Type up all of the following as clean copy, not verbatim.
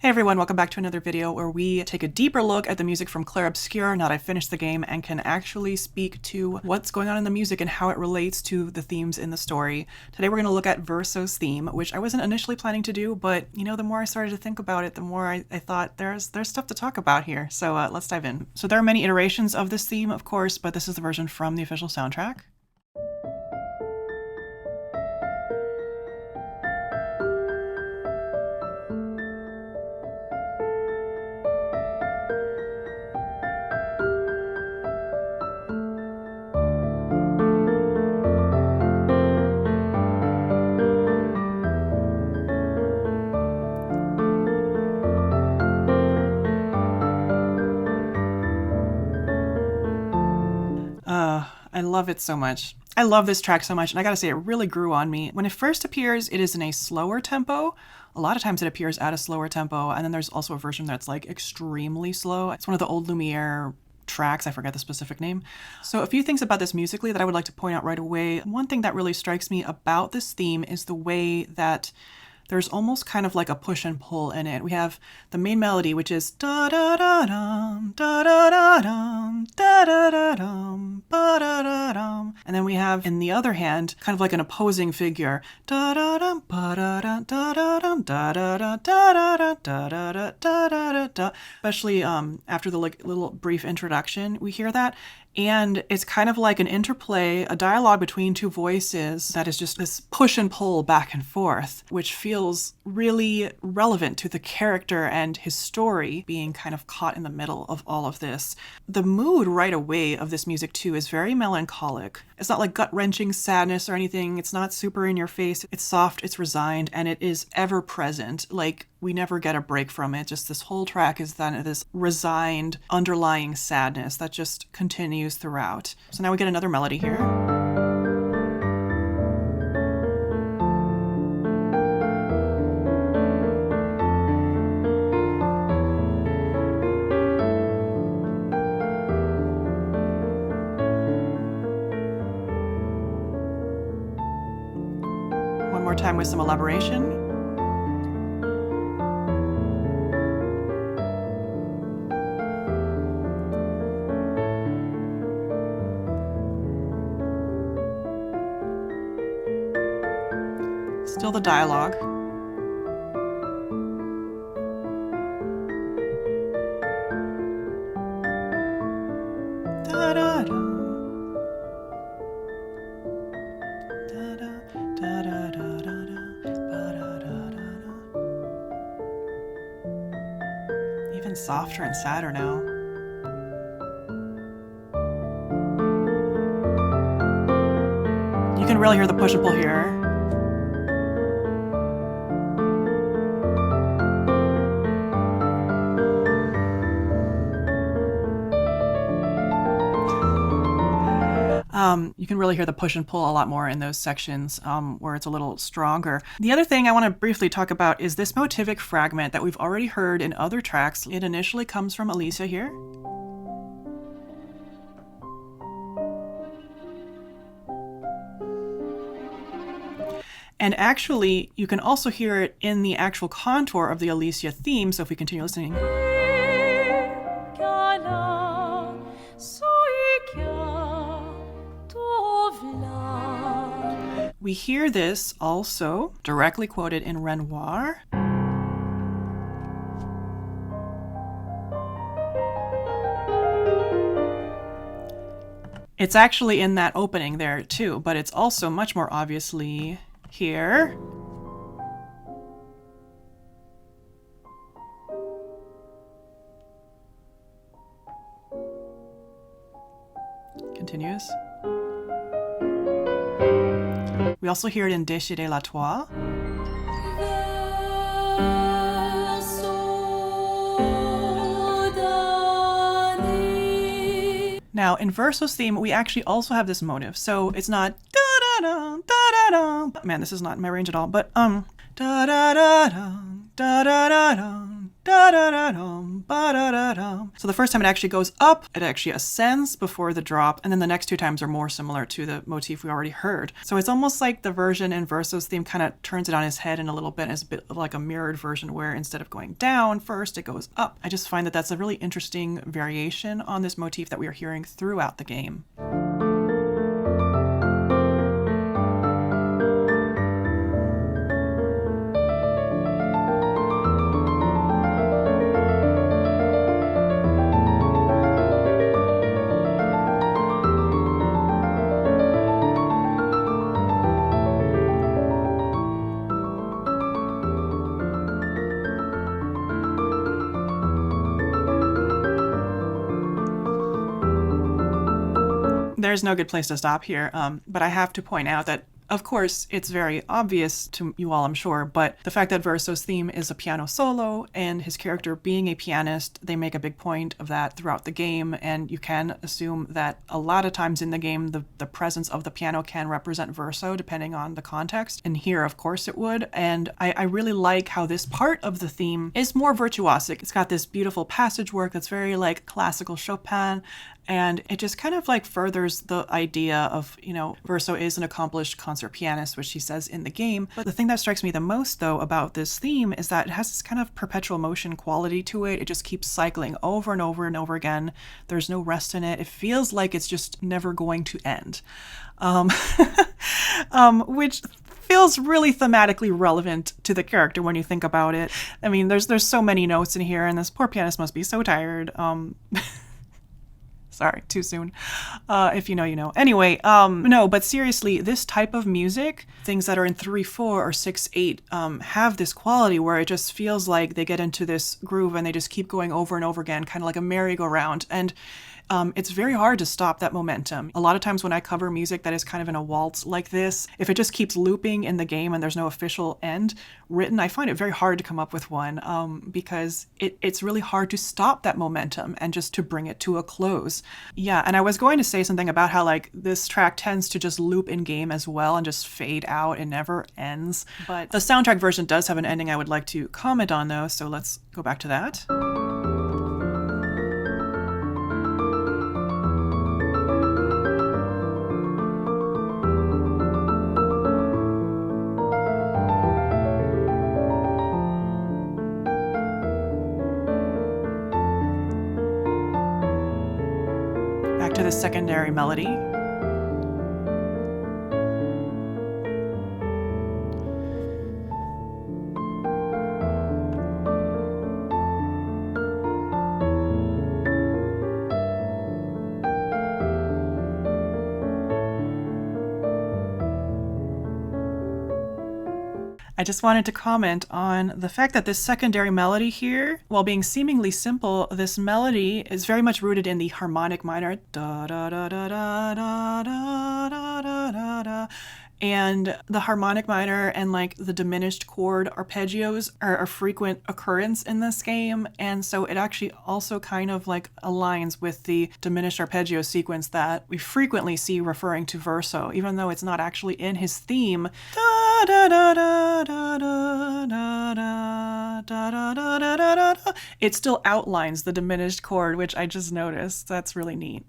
Hey everyone, welcome back to another video where we take a deeper look at the music from Clair Obscur now that I've finished the game and can actually speak to what's going on in the music and how it relates to the themes in the story. Today we're going to look at Verso's theme, which I wasn't initially planning to do, but you know, the more I started to think about it, the more I thought there's stuff to talk about here. So let's dive in. So there are many iterations of this theme, of course, but this is the version from the official soundtrack. I love it so much. I love this track so much, and I gotta say, it really grew on me. When it first appears, it is in a slower tempo. A lot of times it appears at a slower tempo, and then there's also a version that's like extremely slow. It's one of the old Lumiere tracks, I forget the specific name. So a few things about this musically that I would like to point out right away. One thing that really strikes me about this theme is the way that there's almost kind of like a push and pull in it. We have the main melody, which is da da da dum, da da da dum, da da da dum, ba da da dum. And then we have, in the other hand, kind of like an opposing figure. Da da dum, ba da da da da dum, da da da da da da da da da da da da. Especially after the little brief introduction, we hear that. And it's kind of like an interplay, a dialogue between two voices that is just this push and pull back and forth, which feels really relevant to the character and his story being kind of caught in the middle of all of this. The mood right away of this music too is very melancholic. It's not like gut-wrenching sadness or anything. It's not super in your face. It's soft, it's resigned, and it is ever present. Like, we never get a break from it. Just this whole track is then this resigned underlying sadness that just continues throughout. So now we get another melody here. One more time with some elaboration. Still the dialogue. Da da da. Da da da da da da ba da da da da. Even softer and sadder now. You can really hear the push and pull here. You can really hear the push and pull a lot more in those sections where it's a little stronger. The other thing I want to briefly talk about is this motivic fragment that we've already heard in other tracks. It initially comes from Alicia here. And actually, you can also hear it in the actual contour of the Alicia theme, so if we continue listening. We hear this also directly quoted in Renoir. It's actually in that opening there too, but it's also much more obviously here. Continues. We also hear it in Déchirer la Toile. Now, in Verso's theme, we actually also have this motive. So it's not da-da-da, da-da-da. Man, this is not in my range at all, but da-da-da-da, da-da-da-da, da da da dum, ba da da dum. So the first time it actually goes up, it actually ascends before the drop, and then the next two times are more similar to the motif we already heard. So it's almost like the version in Verso's theme kind of turns it on its head in a little bit. It's a bit like a mirrored version where instead of going down first, it goes up. I just find that that's a really interesting variation on this motif that we are hearing throughout the game. There's no good place to stop here, but I have to point out that, of course, it's very obvious to you all, I'm sure, but the fact that Verso's theme is a piano solo and his character being a pianist, they make a big point of that throughout the game, and you can assume that a lot of times in the game, the presence of the piano can represent Verso, depending on the context. And here, of course, it would. And I really like how this part of the theme is more virtuosic. It's got this beautiful passage work that's very like classical Chopin, and it just kind of like furthers the idea of, you know, Verso is an accomplished concert pianist, which he says in the game. But the thing that strikes me the most, though, about this theme is that it has this kind of perpetual motion quality to it. It just keeps cycling over and over and over again. There's no rest in it. It feels like it's just never going to end, which feels really thematically relevant to the character when you think about it. I mean, there's so many notes in here, and this poor pianist must be so tired. Sorry, too soon. If you know, you know. Anyway, no, but seriously, this type of music, things that are in 3/4 or 6/8, have this quality where it just feels like they get into this groove and they just keep going over and over again, kind of like a merry-go-round. And it's very hard to stop that momentum. A lot of times when I cover music that is kind of in a waltz like this, if it just keeps looping in the game and there's no official end written, I find it very hard to come up with one, because it's really hard to stop that momentum and just to bring it to a close. Yeah, and I was going to say something about how like this track tends to just loop in game as well and just fade out. It never ends. But the soundtrack version does have an ending I would like to comment on, though, so let's go back to that. To the secondary melody. I just wanted to comment on the fact that this secondary melody here, while being seemingly simple, this melody is very much rooted in the harmonic minor. Da da da da da da da da da da. And the harmonic minor and like the diminished chord arpeggios are a frequent occurrence in this game. And so it actually also kind of like aligns with the diminished arpeggio sequence that we frequently see referring to Verso, even though it's not actually in his theme. Da da da da da da da da da da da da da. It still outlines the diminished chord, which I just noticed. That's really neat.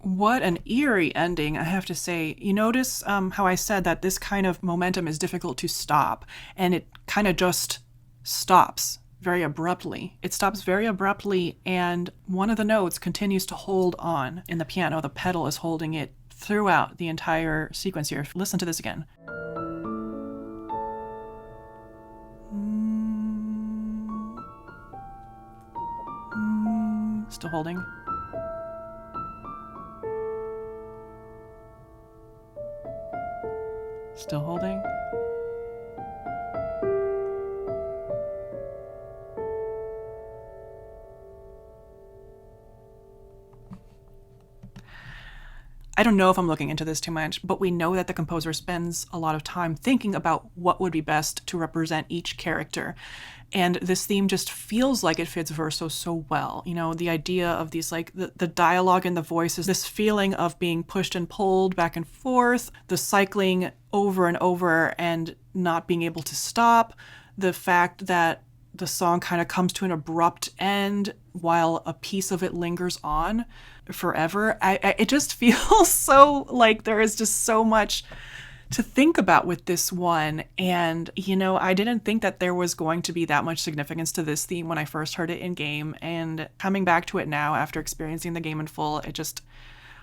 What an eerie ending, I have to say. You notice how I said that this kind of momentum is difficult to stop, and it kind of just stops very abruptly. It stops very abruptly, and one of the notes continues to hold on in the piano. The pedal is holding it throughout the entire sequence here. Listen to this again. Still holding. Still holding. I don't know if I'm looking into this too much, but we know that the composer spends a lot of time thinking about what would be best to represent each character. And this theme just feels like it fits Verso so well. You know, the idea of these, like, the dialogue and the voices, this feeling of being pushed and pulled back and forth, the cycling over and over and not being able to stop, the fact that the song kind of comes to an abrupt end while a piece of it lingers on forever. It just feels so like there is just so much to think about with this one. And, you know, I didn't think that there was going to be that much significance to this theme when I first heard it in game. And coming back to it now after experiencing the game in full, it just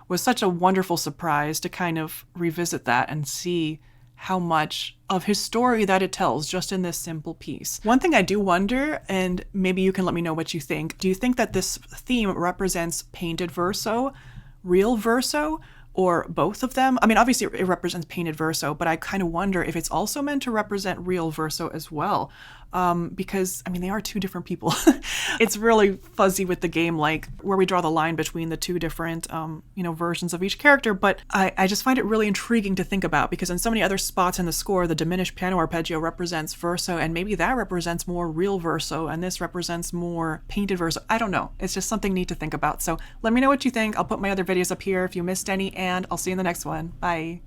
was such a wonderful surprise to kind of revisit that and see how much of his story that it tells just in this simple piece. One thing I do wonder, and maybe you can let me know what you think, do you think that this theme represents painted verso, real verso, or both of them? I mean, obviously it represents painted verso, but I kind of wonder if it's also meant to represent real verso as well. Because, I mean, they are two different people. It's really fuzzy with the game, like where we draw the line between the two different, versions of each character. But I just find it really intriguing to think about, because in so many other spots in the score, the diminished piano arpeggio represents verso, and maybe that represents more real verso, and this represents more painted verso. I don't know. It's just something neat to think about. So let me know what you think. I'll put my other videos up here if you missed any, and I'll see you in the next one. Bye.